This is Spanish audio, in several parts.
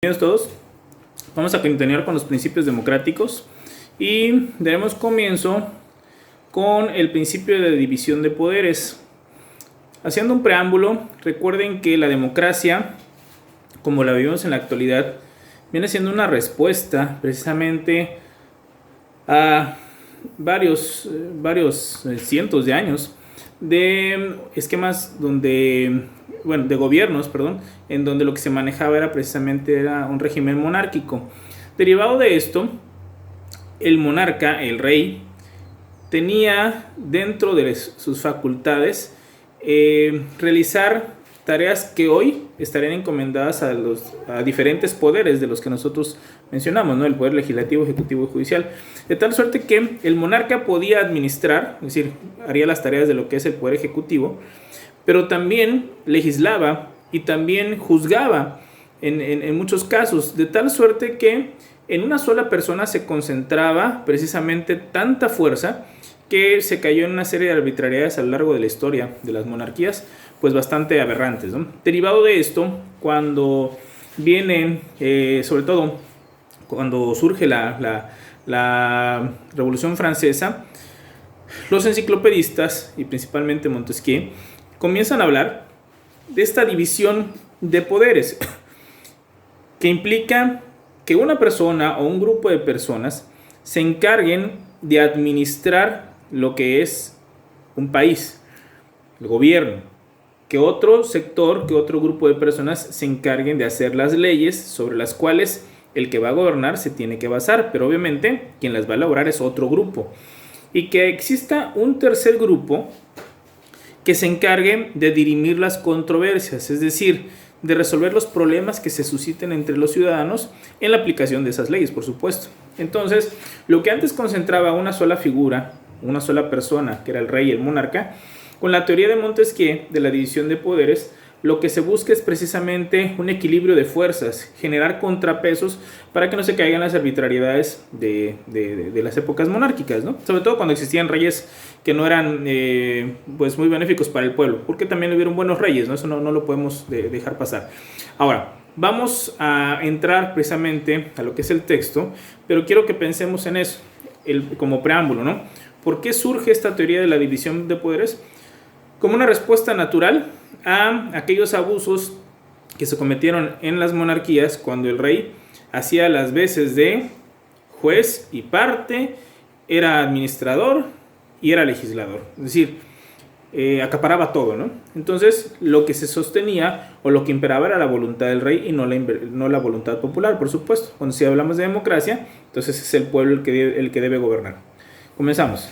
Bienvenidos todos. Vamos a continuar con los principios democráticos y daremos comienzo con el principio de división de poderes. Haciendo un preámbulo, recuerden que la democracia, como la vivimos en la actualidad, viene siendo una respuesta precisamente a varios cientos de años de esquemas de gobiernos, en donde lo que se manejaba era precisamente un régimen monárquico. Derivado de esto, el monarca, el rey, tenía dentro de sus facultades realizar tareas que hoy estarían encomendadas a diferentes poderes de los que nosotros mencionamos, ¿no? El poder legislativo, ejecutivo y judicial. De tal suerte que el monarca podía administrar, es decir, haría las tareas de lo que es el poder ejecutivo, pero también legislaba y también juzgaba en muchos casos, de tal suerte que en una sola persona se concentraba precisamente tanta fuerza que se cayó en una serie de arbitrariedades a lo largo de la historia de las monarquías, pues bastante aberrantes, ¿no? Derivado de esto, cuando viene, sobre todo cuando surge la Revolución Francesa, los enciclopedistas, y principalmente Montesquieu, comienzan a hablar de esta división de poderes que implica que una persona o un grupo de personas se encarguen de administrar lo que es un país, el gobierno, que otro sector, que otro grupo de personas se encarguen de hacer las leyes sobre las cuales el que va a gobernar se tiene que basar, pero obviamente quien las va a elaborar es otro grupo, y que exista un tercer grupo que se encargue de dirimir las controversias, es decir, de resolver los problemas que se susciten entre los ciudadanos en la aplicación de esas leyes, por supuesto. Entonces, lo que antes concentraba una sola figura, una sola persona, que era el rey y el monarca, con la teoría de Montesquieu de la división de poderes, lo que se busca es precisamente un equilibrio de fuerzas, generar contrapesos para que no se caigan las arbitrariedades de las épocas monárquicas, ¿no? Sobre todo cuando existían reyes que no eran pues muy benéficos para el pueblo, porque también hubieron buenos reyes, ¿no? Eso no lo podemos dejar pasar. Ahora, vamos a entrar precisamente a lo que es el texto, pero quiero que pensemos en eso, como preámbulo, ¿no? ¿Por qué surge esta teoría de la división de poderes? Como una respuesta natural a aquellos abusos que se cometieron en las monarquías cuando el rey hacía las veces de juez y parte, era administrador y era legislador, es decir, acaparaba todo, ¿no? Entonces lo que se sostenía o lo que imperaba era la voluntad del rey y no la voluntad popular, por supuesto. Cuando si hablamos de democracia, entonces es el pueblo el que debe gobernar. Comenzamos.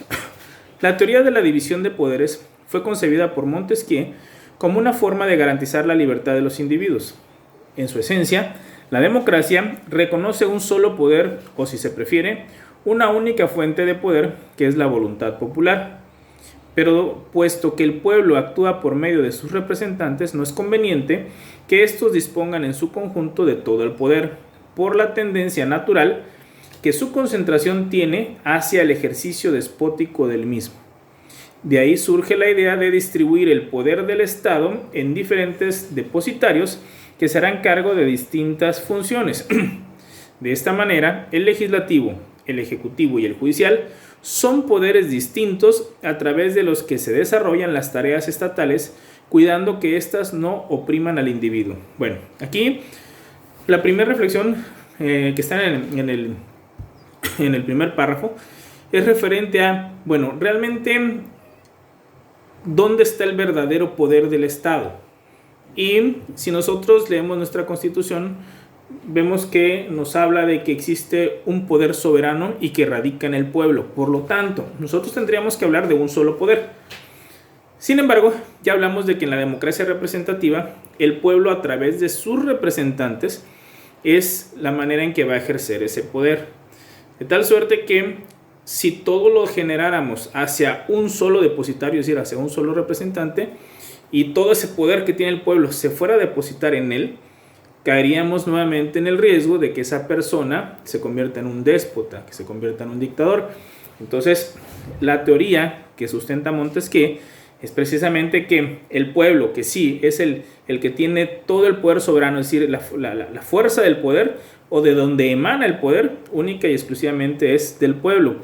La teoría de la división de poderes fue concebida por Montesquieu como una forma de garantizar la libertad de los individuos. En su esencia, la democracia reconoce un solo poder, o si se prefiere, una única fuente de poder, que es la voluntad popular. Pero puesto que el pueblo actúa por medio de sus representantes, no es conveniente que estos dispongan en su conjunto de todo el poder, por la tendencia natural que su concentración tiene hacia el ejercicio despótico del mismo. De ahí surge la idea de distribuir el poder del Estado en diferentes depositarios que se harán cargo de distintas funciones. De esta manera, el legislativo, el ejecutivo y el judicial son poderes distintos a través de los que se desarrollan las tareas estatales, cuidando que éstas no opriman al individuo. Bueno, aquí la primera reflexión que está en el primer párrafo es referente a, bueno, realmente ¿dónde está el verdadero poder del Estado? Y si nosotros leemos nuestra Constitución, vemos que nos habla de que existe un poder soberano y que radica en el pueblo. Por lo tanto, nosotros tendríamos que hablar de un solo poder. Sin embargo, ya hablamos de que en la democracia representativa, el pueblo a través de sus representantes es la manera en que va a ejercer ese poder. De tal suerte que si todo lo generáramos hacia un solo depositario, es decir, hacia un solo representante, y todo ese poder que tiene el pueblo se fuera a depositar en él, caeríamos nuevamente en el riesgo de que esa persona se convierta en un déspota, que se convierta en un dictador. Entonces, la teoría que sustenta Montesquieu es precisamente que el pueblo, que sí es el que tiene todo el poder soberano, es decir, la fuerza del poder o de donde emana el poder, única y exclusivamente es del pueblo.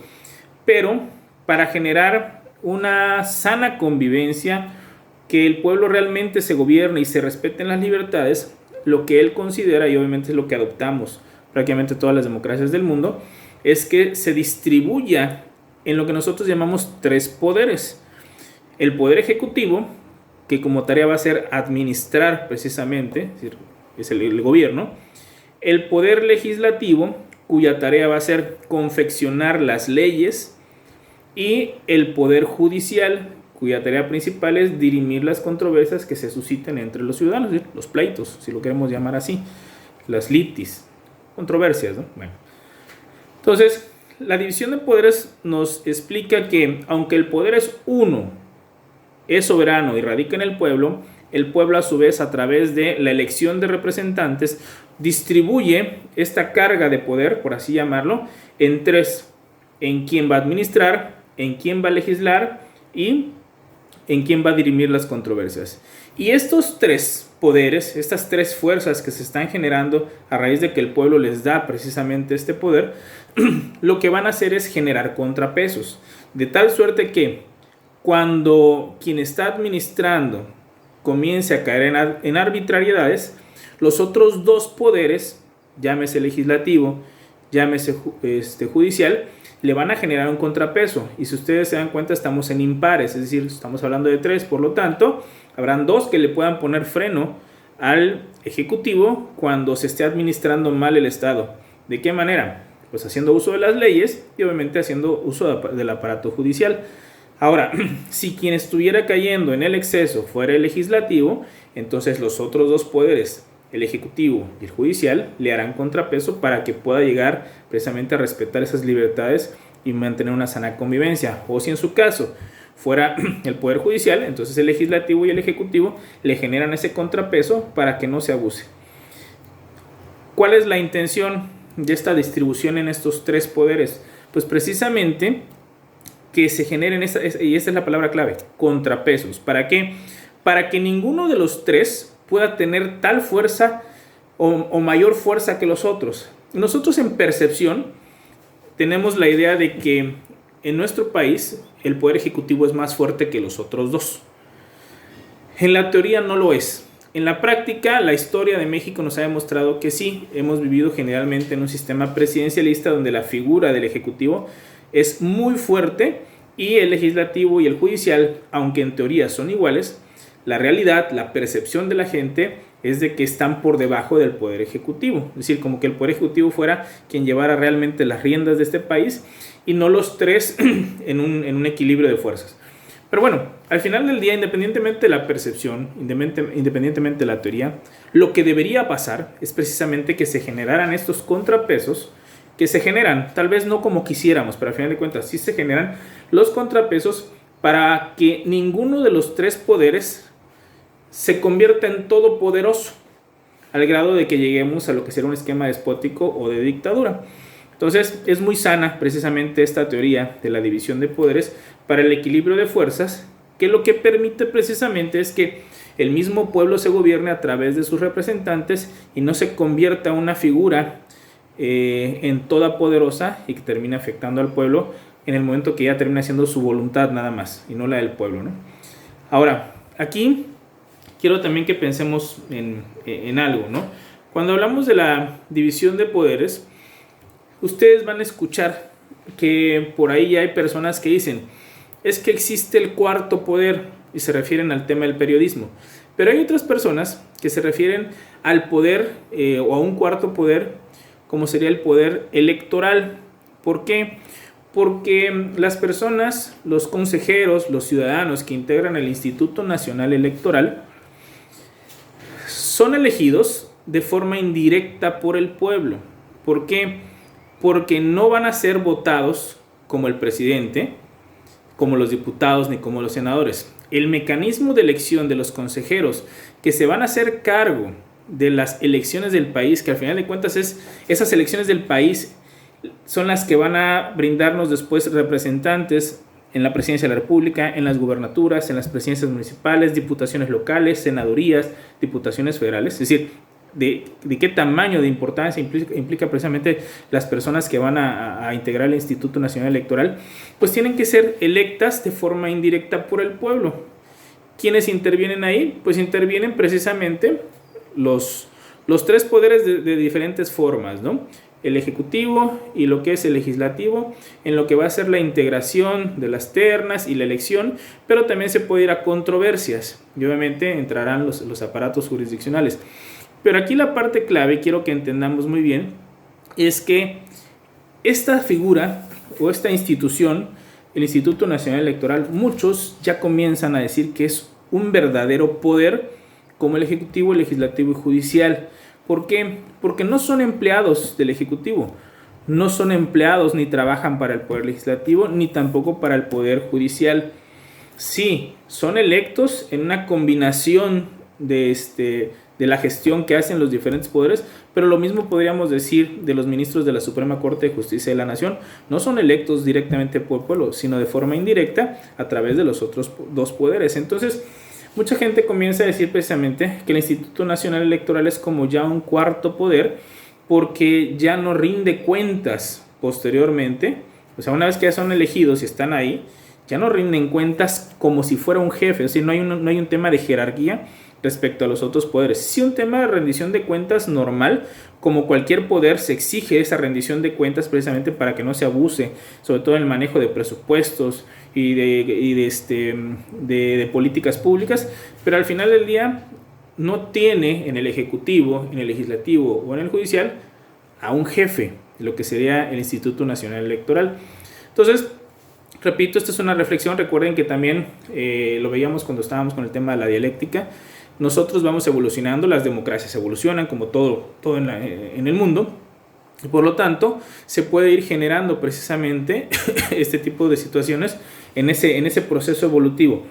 Pero para generar una sana convivencia, que el pueblo realmente se gobierne y se respeten las libertades, lo que él considera, y obviamente es lo que adoptamos prácticamente todas las democracias del mundo, es que se distribuya en lo que nosotros llamamos 3 poderes. El poder ejecutivo, que como tarea va a ser administrar precisamente, es decir, es el gobierno. El poder legislativo, cuya tarea va a ser confeccionar las leyes. Y el poder judicial, cuya tarea principal es dirimir las controversias que se susciten entre los ciudadanos, los pleitos, si lo queremos llamar así, las litis, controversias, ¿no? Bueno. Entonces, la división de poderes nos explica que aunque el poder es uno, es soberano y radica en el pueblo a su vez a través de la elección de representantes distribuye esta carga de poder, por así llamarlo, en 3, en quién va a administrar, en quién va a legislar y en quién va a dirimir las controversias. Y estos 3 poderes, estas 3 fuerzas que se están generando a raíz de que el pueblo les da precisamente este poder, lo que van a hacer es generar contrapesos, de tal suerte que cuando quien está administrando comience a caer en arbitrariedades, los otros 2 poderes, llámese legislativo, llámese judicial, le van a generar un contrapeso. Y si ustedes se dan cuenta, estamos en impares, es decir, estamos hablando de 3, por lo tanto, habrán 2 que le puedan poner freno al ejecutivo cuando se esté administrando mal el Estado. ¿De qué manera? Pues haciendo uso de las leyes y obviamente haciendo uso del aparato judicial. Ahora, si quien estuviera cayendo en el exceso fuera el legislativo, entonces los otros 2 poderes, el ejecutivo y el judicial, le harán contrapeso para que pueda llegar precisamente a respetar esas libertades y mantener una sana convivencia. O si en su caso fuera el poder judicial, entonces el legislativo y el ejecutivo le generan ese contrapeso para que no se abuse. ¿Cuál es la intención de esta distribución en estos 3 poderes? Pues precisamente que se generen, y esta es la palabra clave, contrapesos. ¿Para qué? Para que ninguno de los 3 pueda tener tal fuerza o mayor fuerza que los otros. Nosotros en percepción tenemos la idea de que en nuestro país el poder ejecutivo es más fuerte que los otros 2. En la teoría no lo es. En la práctica, la historia de México nos ha demostrado que sí, hemos vivido generalmente en un sistema presidencialista donde la figura del ejecutivo es muy fuerte y el legislativo y el judicial, aunque en teoría son iguales, la realidad, la percepción de la gente es de que están por debajo del poder ejecutivo. Es decir, como que el poder ejecutivo fuera quien llevara realmente las riendas de este país y no los 3 en un equilibrio de fuerzas. Pero bueno, al final del día, independientemente de la percepción, independientemente de la teoría, lo que debería pasar es precisamente que se generaran estos contrapesos que se generan, tal vez no como quisiéramos, pero al final de cuentas sí se generan los contrapesos para que ninguno de los 3 poderes se convierta en todopoderoso, al grado de que lleguemos a lo que será un esquema despótico o de dictadura. Entonces es muy sana precisamente esta teoría de la división de poderes para el equilibrio de fuerzas, que lo que permite precisamente es que el mismo pueblo se gobierne a través de sus representantes y no se convierta en una figura en toda poderosa y que termine afectando al pueblo en el momento que ya termina siendo su voluntad nada más y no la del pueblo, ¿no? Ahora, aquí quiero también que pensemos en algo, ¿no? Cuando hablamos de la división de poderes, ustedes van a escuchar que por ahí hay personas que dicen, es que existe el 4.º poder, y se refieren al tema del periodismo. Pero hay otras personas que se refieren al poder o a un 4.º poder, como sería el poder electoral. ¿Por qué? Porque las personas, los consejeros, los ciudadanos que integran el Instituto Nacional Electoral son elegidos de forma indirecta por el pueblo. ¿Por qué? Porque no van a ser votados como el presidente, como los diputados ni como los senadores. El mecanismo de elección de los consejeros que se van a hacer cargo de las elecciones del país, que al final de cuentas esas elecciones del país son las que van a brindarnos después representantes en la presidencia de la República, en las gubernaturas, en las presidencias municipales, diputaciones locales, senadurías, diputaciones federales. Es decir, de qué tamaño de importancia implica precisamente las personas que van a integrar el Instituto Nacional Electoral, pues tienen que ser electas de forma indirecta por el pueblo. ¿Quiénes intervienen ahí? Pues intervienen precisamente los tres poderes de diferentes formas, ¿no? El ejecutivo y lo que es el legislativo, en lo que va a ser la integración de las ternas y la elección, pero también se puede ir a controversias y obviamente entrarán los aparatos jurisdiccionales. Pero aquí la parte clave, quiero que entendamos muy bien, es que esta figura o esta institución, el Instituto Nacional Electoral, muchos ya comienzan a decir que es un verdadero poder como el ejecutivo, el legislativo y judicial. ¿Por qué? Porque no son empleados del Ejecutivo, no son empleados ni trabajan para el Poder Legislativo, ni tampoco para el Poder Judicial. Sí, son electos en una combinación de la gestión que hacen los diferentes poderes, pero lo mismo podríamos decir de los ministros de la Suprema Corte de Justicia de la Nación. No son electos directamente por el pueblo, sino de forma indirecta a través de los otros dos poderes. Entonces, mucha gente comienza a decir precisamente que el Instituto Nacional Electoral es como ya un cuarto poder, porque ya no rinde cuentas posteriormente. O sea, una vez que ya son elegidos y están ahí, ya no rinden cuentas como si fuera un jefe. Es decir, no hay un tema de jerarquía respecto a los otros poderes. Sí, un tema de rendición de cuentas normal, como cualquier poder se exige esa rendición de cuentas precisamente para que no se abuse, sobre todo en el manejo de presupuestos y de políticas públicas, pero al final del día no tiene en el Ejecutivo, en el Legislativo o en el Judicial a un jefe, lo que sería el Instituto Nacional Electoral. Entonces, repito, esta es una reflexión. Recuerden que también lo veíamos cuando estábamos con el tema de la dialéctica. Nosotros vamos evolucionando, las democracias evolucionan como todo en el mundo, y por lo tanto se puede ir generando precisamente este tipo de situaciones en ese proceso evolutivo.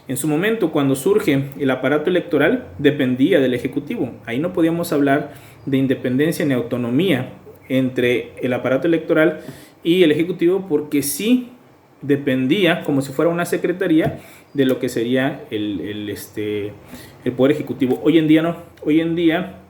En su momento, cuando surge el aparato electoral, dependía del Ejecutivo. Ahí no podíamos hablar de independencia ni autonomía entre el aparato electoral y el Ejecutivo, porque sí dependía, como si fuera una secretaría, de lo que sería el Poder Ejecutivo. Hoy en día no. Hoy en día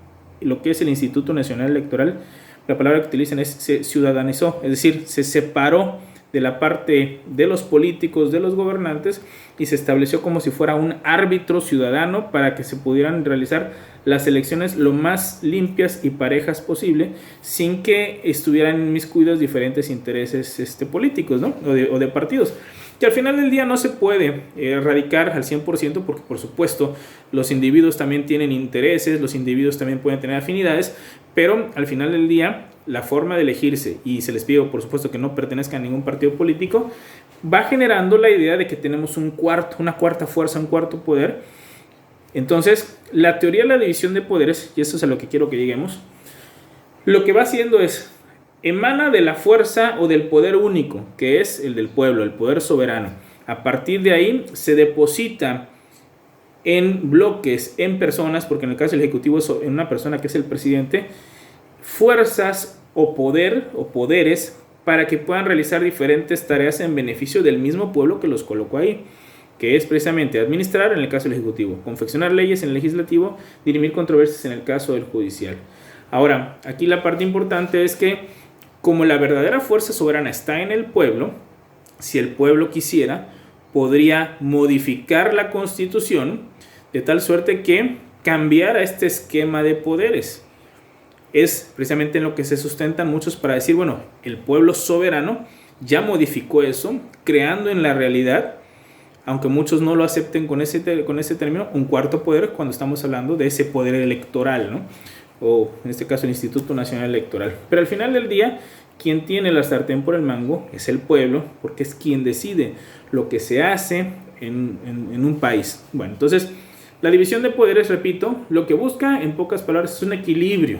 lo que es el Instituto Nacional Electoral, la palabra que utilizan es se ciudadanizó, es decir, se separó de la parte de los políticos, de los gobernantes, y se estableció como si fuera un árbitro ciudadano para que se pudieran realizar las elecciones lo más limpias y parejas posible, sin que estuvieran inmiscuidos diferentes intereses políticos, ¿no? o de partidos. Que al final del día no se puede erradicar al 100%, porque por supuesto los individuos también tienen intereses, los individuos también pueden tener afinidades, pero al final del día la forma de elegirse, y se les pide por supuesto que no pertenezcan a ningún partido político, va generando la idea de que tenemos una cuarta fuerza, un cuarto poder. Entonces, la teoría de la división de poderes, y eso es a lo que quiero que lleguemos, lo que va haciendo es, emana de la fuerza o del poder único, que es el del pueblo, el poder soberano. A partir de ahí se deposita en bloques, en personas, porque en el caso del Ejecutivo es en una persona que es el presidente, fuerzas o poderes para que puedan realizar diferentes tareas en beneficio del mismo pueblo que los colocó ahí, que es precisamente administrar en el caso del Ejecutivo, confeccionar leyes en el Legislativo, dirimir controversias en el caso del Judicial. Ahora, aquí la parte importante es que como la verdadera fuerza soberana está en el pueblo, si el pueblo quisiera, podría modificar la Constitución de tal suerte que cambiara este esquema de poderes. Es precisamente en lo que se sustentan muchos para decir, bueno, el pueblo soberano ya modificó eso, creando en la realidad, aunque muchos no lo acepten con ese término, un cuarto poder cuando estamos hablando de ese poder electoral, ¿no? O en este caso el Instituto Nacional Electoral. Pero al final del día, quien tiene la sartén por el mango es el pueblo, porque es quien decide lo que se hace en un país. Bueno, entonces, la división de poderes, repito, lo que busca, en pocas palabras, es un equilibrio,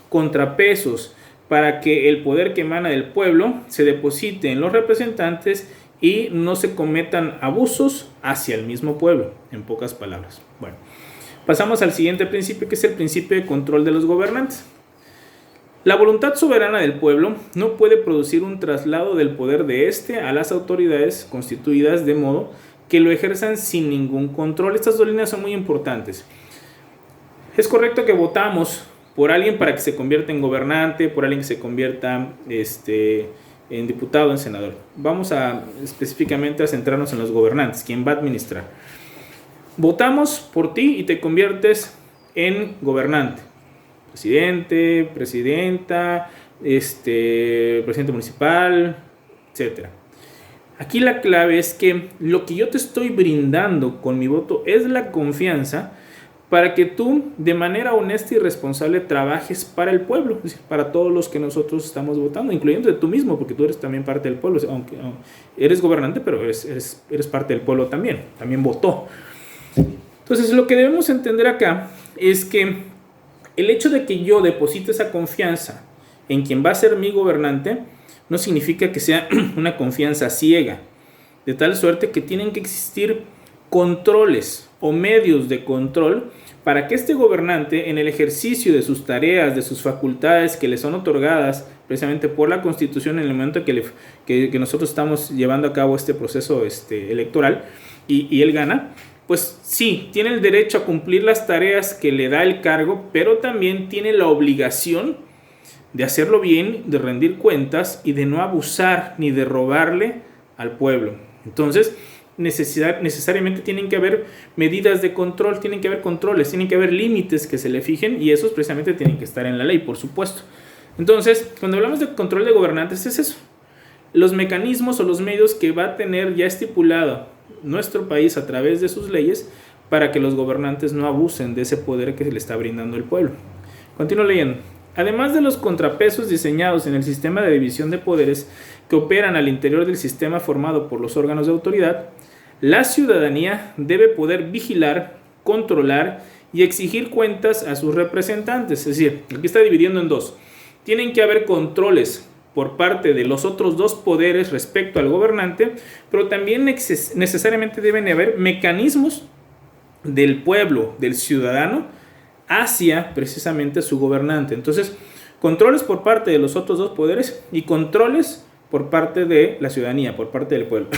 contrapesos, para que el poder que emana del pueblo se deposite en los representantes y no se cometan abusos hacia el mismo pueblo, en pocas palabras. Bueno, pasamos al siguiente principio, que es el principio de control de los gobernantes. La voluntad soberana del pueblo no puede producir un traslado del poder de éste a las autoridades constituidas de modo que lo ejerzan sin ningún control. Estas dos líneas son muy importantes. Es correcto que votamos por alguien para que se convierta en gobernante, por alguien que se convierta en diputado, en senador. Vamos específicamente a centrarnos en los gobernantes, quien va a administrar. Votamos por ti y te conviertes en gobernante. Presidente, presidenta, presidente municipal, etc. Aquí la clave es que lo que yo te estoy brindando con mi voto es la confianza para que tú de manera honesta y responsable trabajes para el pueblo, es decir, para todos los que nosotros estamos votando, incluyendo tú mismo, porque tú eres también parte del pueblo, aunque eres gobernante, pero eres parte del pueblo también votó. Entonces lo que debemos entender acá es que el hecho de que yo deposite esa confianza en quien va a ser mi gobernante no significa que sea una confianza ciega, de tal suerte que tienen que existir controles o medios de control para que este gobernante, en el ejercicio de sus tareas, de sus facultades que le son otorgadas precisamente por la Constitución en el momento que nosotros estamos llevando a cabo este proceso electoral y él gana, pues sí, tiene el derecho a cumplir las tareas que le da el cargo, pero también tiene la obligación de hacerlo bien, de rendir cuentas y de no abusar ni de robarle al pueblo. Entonces, necesariamente tienen que haber medidas de control, tienen que haber controles, tienen que haber límites que se le fijen y esos precisamente tienen que estar en la ley, por supuesto. Entonces, cuando hablamos de control de gobernantes es eso, los mecanismos o los medios que va a tener ya estipulado nuestro país a través de sus leyes para que los gobernantes no abusen de ese poder que se le está brindando el pueblo. Continúo leyendo. Además de los contrapesos diseñados en el sistema de división de poderes que operan al interior del sistema formado por los órganos de autoridad, la ciudadanía debe poder vigilar, controlar y exigir cuentas a sus representantes. Es decir, aquí está dividiendo en dos. Tienen que haber controles por parte de los otros dos poderes respecto al gobernante, pero también necesariamente deben haber mecanismos del pueblo, del ciudadano, hacia precisamente su gobernante. Entonces, controles por parte de los otros dos poderes y controles por parte de la ciudadanía, por parte del pueblo.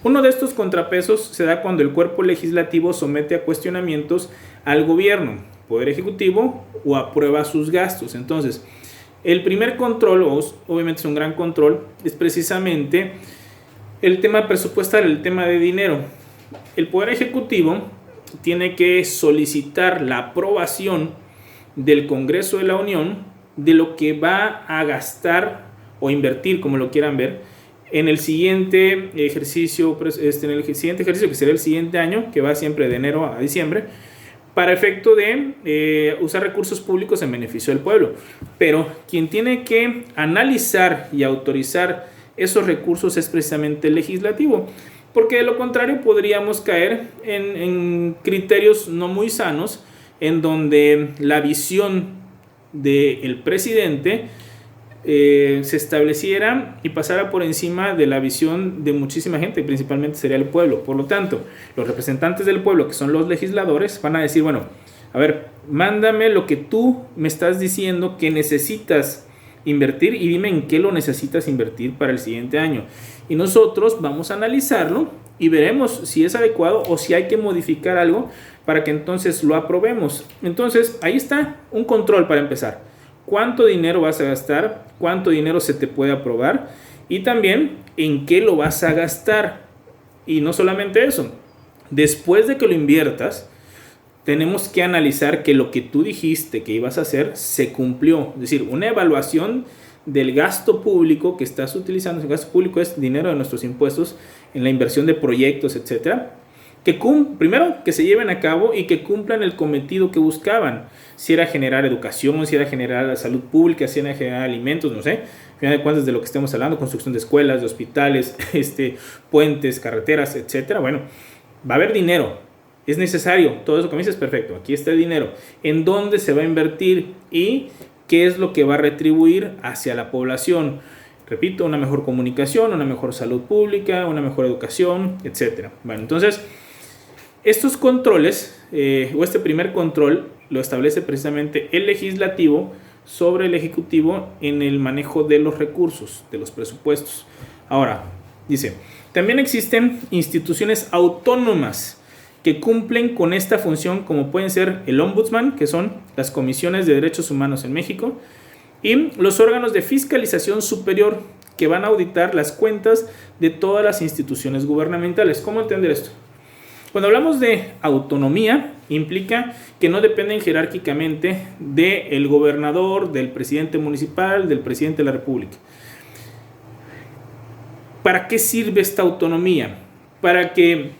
Uno de estos contrapesos se da cuando el cuerpo legislativo somete a cuestionamientos al gobierno, poder ejecutivo, o aprueba sus gastos. Entonces, el primer control, obviamente es un gran control, es precisamente el tema presupuestal, el tema de dinero. El Poder Ejecutivo tiene que solicitar la aprobación del Congreso de la Unión de lo que va a gastar o invertir, como lo quieran ver, en el siguiente ejercicio, que será el siguiente año, que va siempre de enero a diciembre, para efecto de usar recursos públicos en beneficio del pueblo. Pero quien tiene que analizar y autorizar esos recursos es precisamente el legislativo, porque de lo contrario podríamos caer en criterios no muy sanos, en donde la visión del presidente se estableciera y pasara por encima de la visión de muchísima gente, principalmente sería el pueblo. Por lo tanto, los representantes del pueblo, que son los legisladores, van a decir, bueno, a ver, mándame lo que tú me estás diciendo que necesitas invertir y dime en qué lo necesitas invertir para el siguiente año. Y nosotros vamos a analizarlo y veremos si es adecuado o si hay que modificar algo para que entonces lo aprobemos. Entonces, ahí está un control para empezar. ¿Cuánto dinero vas a gastar? ¿Cuánto dinero se te puede aprobar? Y también, ¿en qué lo vas a gastar? Y no solamente eso. Después de que lo inviertas, tenemos que analizar que lo que tú dijiste que ibas a hacer se cumplió. Es decir, una evaluación del gasto público que estás utilizando. El gasto público es dinero de nuestros impuestos en la inversión de proyectos, etcétera. Primero, que se lleven a cabo y que cumplan el cometido que buscaban. Si era generar educación, si era generar salud pública, si era generar alimentos, no sé. Al final de cuentas, de lo que estemos hablando, construcción de escuelas, de hospitales, puentes, carreteras, etcétera. Bueno, va a haber dinero. Es necesario. Todo eso que me dices, perfecto. Aquí está el dinero. ¿En dónde se va a invertir? Y qué es lo que va a retribuir hacia la población. Repito, una mejor comunicación, una mejor salud pública, una mejor educación, etcétera. Bueno, entonces, estos controles, o este primer control, lo establece precisamente el legislativo sobre el Ejecutivo en el manejo de los recursos, de los presupuestos. Ahora, dice, también existen instituciones autónomas que cumplen con esta función, como pueden ser el Ombudsman, que son las comisiones de derechos humanos en México, y los órganos de fiscalización superior, que van a auditar las cuentas de todas las instituciones gubernamentales. ¿Cómo entender esto? Cuando hablamos de autonomía, implica que no dependen jerárquicamente del gobernador, del presidente municipal, del presidente de la República. ¿Para qué sirve esta autonomía? Para que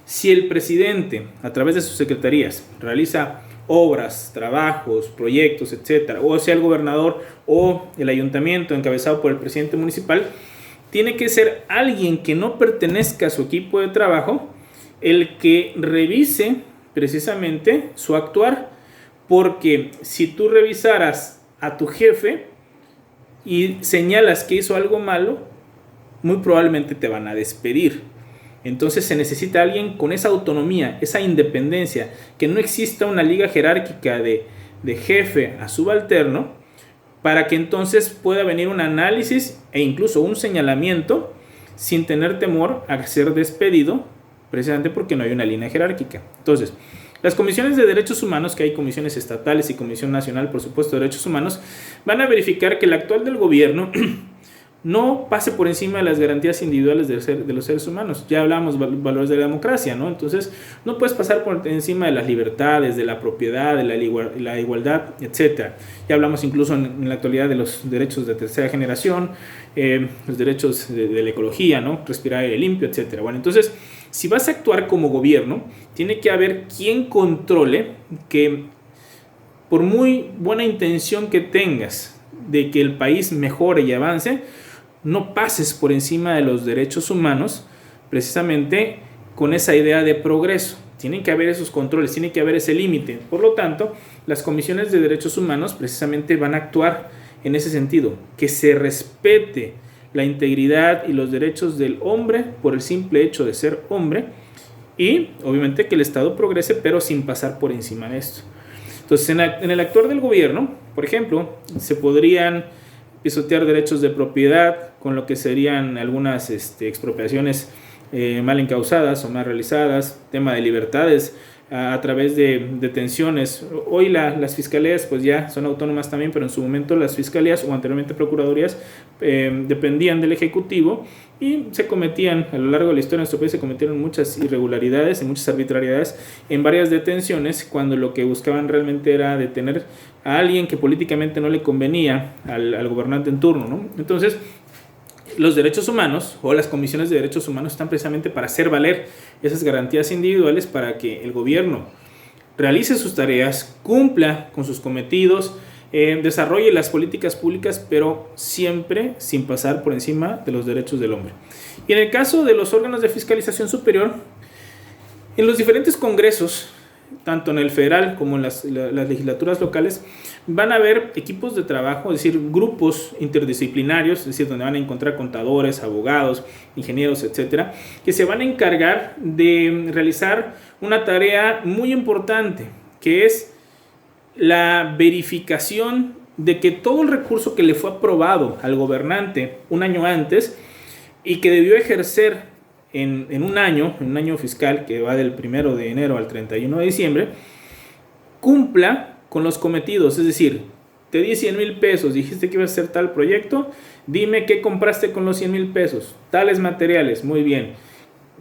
si el presidente, a través de sus secretarías, realiza obras, trabajos, proyectos, etcétera, o sea el gobernador o el ayuntamiento encabezado por el presidente municipal, tiene que ser alguien que no pertenezca a su equipo de trabajo el que revise precisamente su actuar, porque si tú revisaras a tu jefe y señalas que hizo algo malo, muy probablemente te van a despedir. Entonces se necesita alguien con esa autonomía, esa independencia, que no exista una liga jerárquica de jefe a subalterno, para que entonces pueda venir un análisis e incluso un señalamiento sin tener temor a ser despedido, precisamente porque no hay una línea jerárquica. Entonces, las comisiones de derechos humanos, que hay comisiones estatales y Comisión Nacional, por supuesto, de Derechos Humanos, van a verificar que el actual del gobierno no pase por encima de las garantías individuales de los seres humanos. Ya hablamos de valores de la democracia, ¿no? Entonces, no puedes pasar por encima de las libertades, de la propiedad, de la igualdad, etc. Ya hablamos incluso en la actualidad de los derechos de tercera generación, los derechos de la ecología, ¿no? Respirar aire limpio, etc. Bueno, entonces, si vas a actuar como gobierno, tiene que haber quien controle que, por muy buena intención que tengas de que el país mejore y avance, no pases por encima de los derechos humanos, precisamente con esa idea de progreso. Tienen que haber esos controles, tiene que haber ese límite. Por lo tanto, las comisiones de derechos humanos precisamente van a actuar en ese sentido, que se respete la integridad y los derechos del hombre por el simple hecho de ser hombre, y obviamente que el Estado progrese, pero sin pasar por encima de esto. Entonces, en el actuar del gobierno, por ejemplo, se podrían pisotear derechos de propiedad, con lo que serían algunas expropiaciones mal encausadas o mal realizadas, tema de libertades a través de detenciones. Hoy las fiscalías pues ya son autónomas también, pero en su momento las fiscalías o anteriormente procuradurías dependían del Ejecutivo, y se cometían, a lo largo de la historia de nuestro país, se cometieron muchas irregularidades y muchas arbitrariedades en varias detenciones, cuando lo que buscaban realmente era detener a alguien que políticamente no le convenía al gobernante en turno, ¿no? Entonces, los derechos humanos o las comisiones de derechos humanos están precisamente para hacer valer esas garantías individuales, para que el gobierno realice sus tareas, cumpla con sus cometidos, desarrolle las políticas públicas, pero siempre sin pasar por encima de los derechos del hombre. Y en el caso de los órganos de fiscalización superior, en los diferentes congresos, tanto en el federal como en las legislaturas locales, van a haber equipos de trabajo, es decir, grupos interdisciplinarios, es decir, donde van a encontrar contadores, abogados, ingenieros, etcétera, que se van a encargar de realizar una tarea muy importante, que es la verificación de que todo el recurso que le fue aprobado al gobernante un año antes y que debió ejercer en un año fiscal que va del 1 de enero al 31 de diciembre, cumpla con los cometidos. Es decir, te di 100,000 pesos, dijiste que ibas a hacer tal proyecto, dime qué compraste con los 100,000 pesos, tales materiales, muy bien.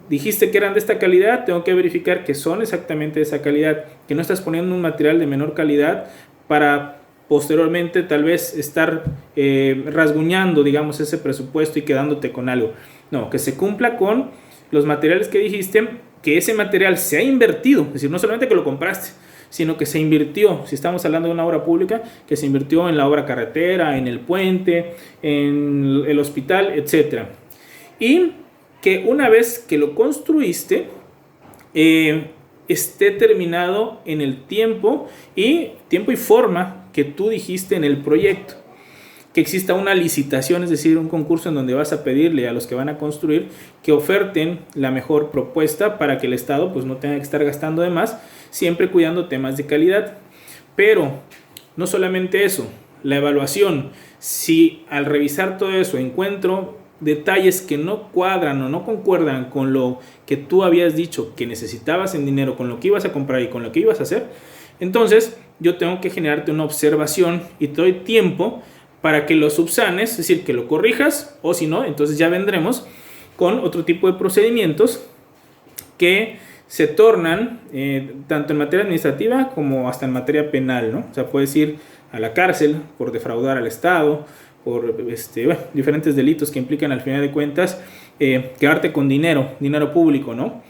Dijiste que eran de esta calidad, tengo que verificar que son exactamente de esa calidad, que no estás poniendo un material de menor calidad para posteriormente tal vez estar rasguñando, digamos, ese presupuesto y quedándote con algo. No, que se cumpla con los materiales que dijiste, que ese material se ha invertido, es decir, no solamente que lo compraste, sino que se invirtió, si estamos hablando de una obra pública, que se invirtió en la obra carretera, en el puente, en el hospital, etc. Y que una vez que lo construiste, esté terminado en el tiempo y forma que tú dijiste en el proyecto. Que exista una licitación, es decir, un concurso en donde vas a pedirle a los que van a construir que oferten la mejor propuesta, para que el Estado pues no tenga que estar gastando de más, siempre cuidando temas de calidad. Pero No solamente eso, la evaluación, si al revisar todo eso encuentro detalles que no cuadran o no concuerdan con lo que tú habías dicho que necesitabas en dinero, con lo que ibas a comprar y con lo que ibas a hacer, entonces yo tengo que generarte una observación y te doy tiempo para que lo subsanes, es decir, que lo corrijas, o si no, entonces ya vendremos con otro tipo de procedimientos que se tornan tanto en materia administrativa como hasta en materia penal, ¿no? O sea, puedes ir a la cárcel por defraudar al Estado, por diferentes delitos que implican al final de cuentas quedarte con dinero público, ¿no?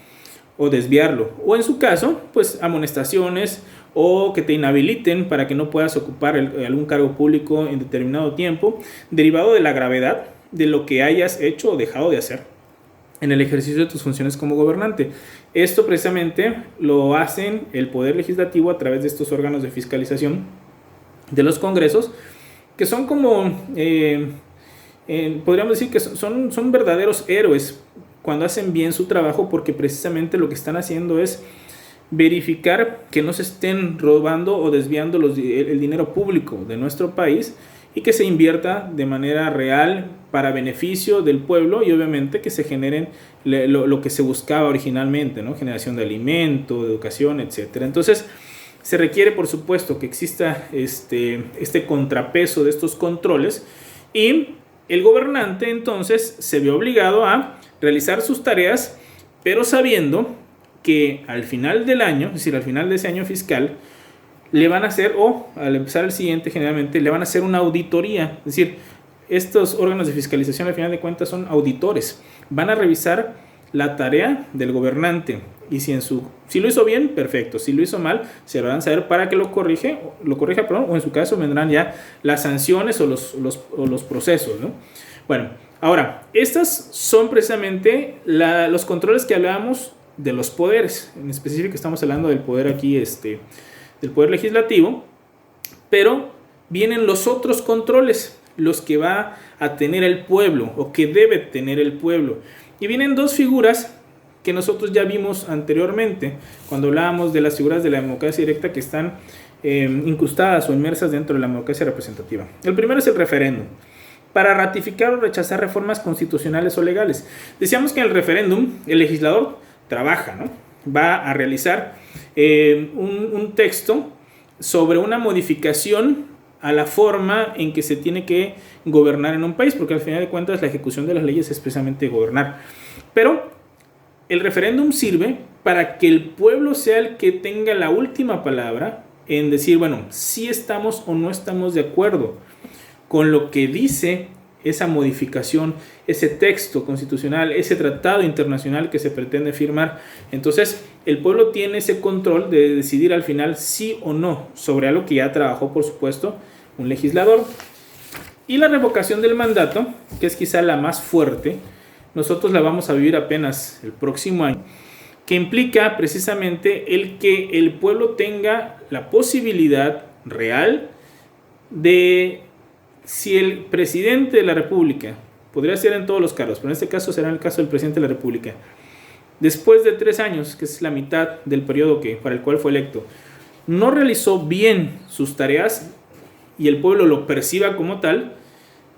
O desviarlo. O en su caso, pues amonestaciones o que te inhabiliten para que no puedas ocupar algún cargo público en determinado tiempo, derivado de la gravedad de lo que hayas hecho o dejado de hacer en el ejercicio de tus funciones como gobernante. Esto precisamente lo hacen el Poder Legislativo a través de estos órganos de fiscalización de los congresos, que son como, podríamos decir que son verdaderos héroes cuando hacen bien su trabajo, porque precisamente lo que están haciendo es verificar que no se estén robando o desviando el dinero público de nuestro país y que se invierta de manera real para beneficio del pueblo y obviamente que se generen lo que se buscaba originalmente, ¿no? Generación de alimento, de educación, etc. Entonces se requiere por supuesto que exista este contrapeso de estos controles y el gobernante entonces se ve obligado a realizar sus tareas, pero sabiendo que al final del año, es decir, al final de ese año fiscal, le van a hacer, o al empezar el siguiente generalmente, le van a hacer una auditoría. Es decir, estos órganos de fiscalización al final de cuentas son auditores. Van a revisar la tarea del gobernante y si lo hizo bien, perfecto. Si lo hizo mal, se lo van a saber para que lo corrija, o en su caso vendrán ya las sanciones o los procesos, ¿no? Bueno, ahora, estas son precisamente los controles que hablábamos de los poderes. En específico estamos hablando del poder aquí, del poder legislativo, pero vienen los otros controles, los que va a tener el pueblo o que debe tener el pueblo. Y vienen dos figuras que nosotros ya vimos anteriormente cuando hablábamos de las figuras de la democracia directa que están incrustadas o inmersas dentro de la democracia representativa. El primero es el referéndum, para ratificar o rechazar reformas constitucionales o legales. Decíamos que en el referéndum el legislador trabaja, ¿no? Va a realizar un texto sobre una modificación a la forma en que se tiene que gobernar en un país, porque al final de cuentas la ejecución de las leyes es precisamente gobernar. Pero el referéndum sirve para que el pueblo sea el que tenga la última palabra en decir, bueno, si estamos o no estamos de acuerdo con lo que dice esa modificación, ese texto constitucional, ese tratado internacional que se pretende firmar. Entonces, el pueblo tiene ese control de decidir al final sí o no sobre algo que ya trabajó, por supuesto, un legislador. Y la revocación del mandato, que es quizá la más fuerte, nosotros la vamos a vivir apenas el próximo año, que implica precisamente el que el pueblo tenga la posibilidad real de, si el presidente de la República, podría ser en todos los cargos, pero en este caso será el caso del presidente de la República, después de 3 años, que es la mitad del periodo para el cual fue electo, no realizó bien sus tareas y el pueblo lo perciba como tal,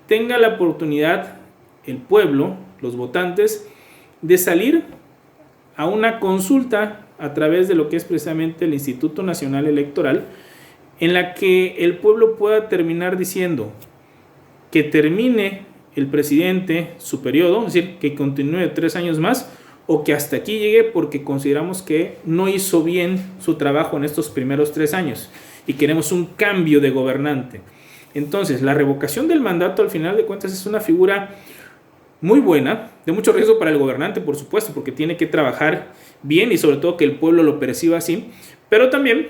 tenga la oportunidad el pueblo, los votantes, de salir a una consulta a través de lo que es precisamente el Instituto Nacional Electoral, en la que el pueblo pueda terminar diciendo que termine el presidente su periodo, es decir, que continúe 3 años más, o que hasta aquí llegue porque consideramos que no hizo bien su trabajo en estos primeros 3 años y queremos un cambio de gobernante. Entonces, la revocación del mandato al final de cuentas es una figura muy buena, de mucho riesgo para el gobernante, por supuesto, porque tiene que trabajar bien y sobre todo que el pueblo lo perciba así, pero también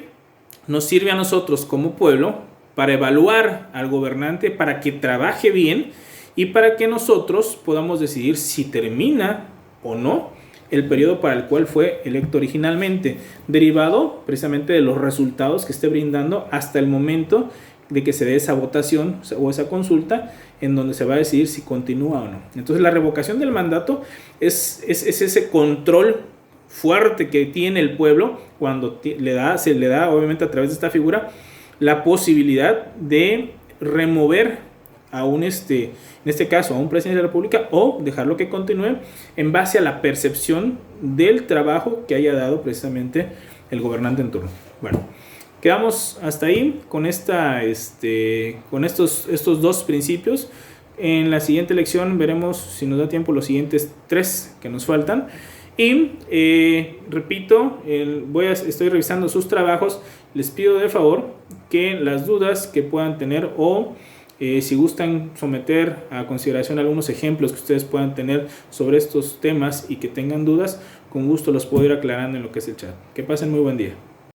nos sirve a nosotros como pueblo para evaluar al gobernante, para que trabaje bien y para que nosotros podamos decidir si termina o no el periodo para el cual fue electo originalmente, derivado precisamente de los resultados que esté brindando hasta el momento de que se dé esa votación o esa consulta en donde se va a decidir si continúa o no. Entonces la revocación del mandato es ese control fuerte que tiene el pueblo cuando se le da obviamente a través de esta figura la posibilidad de remover a en este caso, a un presidente de la República, o dejarlo que continúe en base a la percepción del trabajo que haya dado precisamente el gobernante en turno. Bueno, quedamos hasta ahí con con estos dos principios. En la siguiente lección veremos, si nos da tiempo, los siguientes 3 que nos faltan. Y repito, estoy revisando sus trabajos. Les pido de favor que las dudas que puedan tener, o si gustan someter a consideración algunos ejemplos que ustedes puedan tener sobre estos temas y que tengan dudas, con gusto los puedo ir aclarando en lo que es el chat. Que pasen muy buen día.